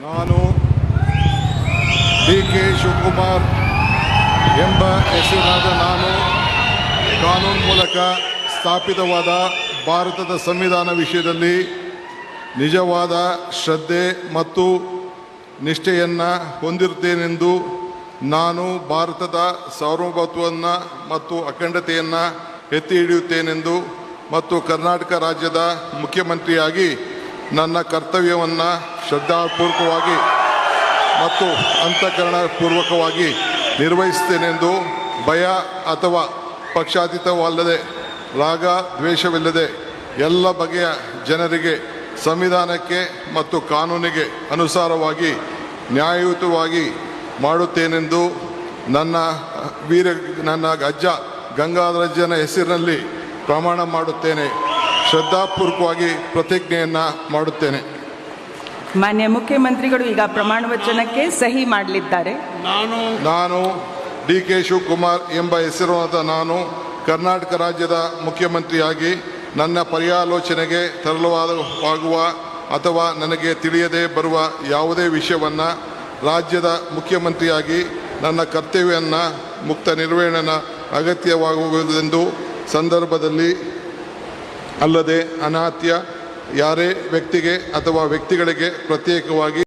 ನಾನು ಡಿ.ಕೆ. ಶಿವಕುಮಾರ್ ಎಂಬ ಹೆಸರಿನಾದ ನಾನು ಕಾನೂನು ಮೂಲಕ ಸ್ಥಾಪಿತವಾದ ಭಾರತದ ಸಂವಿಧಾನ ವಿಷಯದಲ್ಲಿ ನಿಜವಾದ ಶ್ರದ್ಧೆ ಮತ್ತು ನಿಷ್ಠೆಯನ್ನು ಹೊಂದಿರುತ್ತೇನೆಂದು ನಾನು ಭಾರತದ ಸಾರ್ವಭೌಮತ್ವವನ್ನು ಮತ್ತು ಅಖಂಡತೆಯನ್ನು ಎತ್ತಿ ಹಿಡಿಯುತ್ತೇನೆಂದು ಮತ್ತು ಕರ್ನಾಟಕ ರಾಜ್ಯದ ಮುಖ್ಯಮಂತ್ರಿಯಾಗಿ ನನ್ನ ಕರ್ತವ್ಯವನ್ನು ಶ್ರದ್ಧಾಪೂರ್ವಕವಾಗಿ ಮತ್ತು ಅಂತಃಕರಣಪೂರ್ವಕವಾಗಿ ನಿರ್ವಹಿಸುತ್ತೇನೆಂದು ಭಯ ಅಥವಾ ಪಕ್ಷಾತೀತವಲ್ಲದೆ ರಾಗ ದ್ವೇಷವಿಲ್ಲದೆ ಎಲ್ಲ ಬಗೆಯ ಜನರಿಗೆ ಸಂವಿಧಾನಕ್ಕೆ ಮತ್ತು ಕಾನೂನಿಗೆ ಅನುಸಾರವಾಗಿ ನ್ಯಾಯಯುತವಾಗಿ ಮಾಡುತ್ತೇನೆಂದು ನನ್ನ ಅಜ್ಜ ಗಂಗಾಧರಜ್ಜನ ಹೆಸರಿನಲ್ಲಿ ಪ್ರಮಾಣ ಮಾಡುತ್ತೇನೆ. ಶ್ರದ್ಧಾಪೂರ್ವಕವಾಗಿ ಪ್ರತಿಜ್ಞೆಯನ್ನು ಮಾಡುತ್ತೇನೆ. ಮಾನ್ಯ ಮುಖ್ಯಮಂತ್ರಿಗಳು ಈಗ ಪ್ರಮಾಣ ವಚನಕ್ಕೆ ಸಹಿ ಮಾಡಲಿದ್ದಾರೆ. ನಾನು ಡಿ.ಕೆ. ಶಿವಕುಮಾರ್ ಎಂಬ ಹೆಸರಾದ ನಾನು ಕರ್ನಾಟಕ ರಾಜ್ಯದ ಮುಖ್ಯಮಂತ್ರಿಯಾಗಿ ನನ್ನ ಪರ್ಯಾಲೋಚನೆಗೆ ತರಲಾಗುವ ಅಥವಾ ನನಗೆ ತಿಳಿಯದೇ ಬರುವ ಯಾವುದೇ ವಿಷಯವನ್ನು ರಾಜ್ಯದ ಮುಖ್ಯಮಂತ್ರಿಯಾಗಿ ನನ್ನ ಕರ್ತವ್ಯವನ್ನು ಮುಕ್ತ ನಿರ್ವಹಣೆ ಅಗತ್ಯವಾಗುವುದೆಂದು ಸಂದರ್ಭದಲ್ಲಿ ಅಲ್ಲದೆ ಅನಾತ್ಯ ಯಾರೇ ವ್ಯಕ್ತಿಗೆ ಅಥವಾ ವ್ಯಕ್ತಿಗಳಿಗೆ ಪ್ರತ್ಯೇಕವಾಗಿ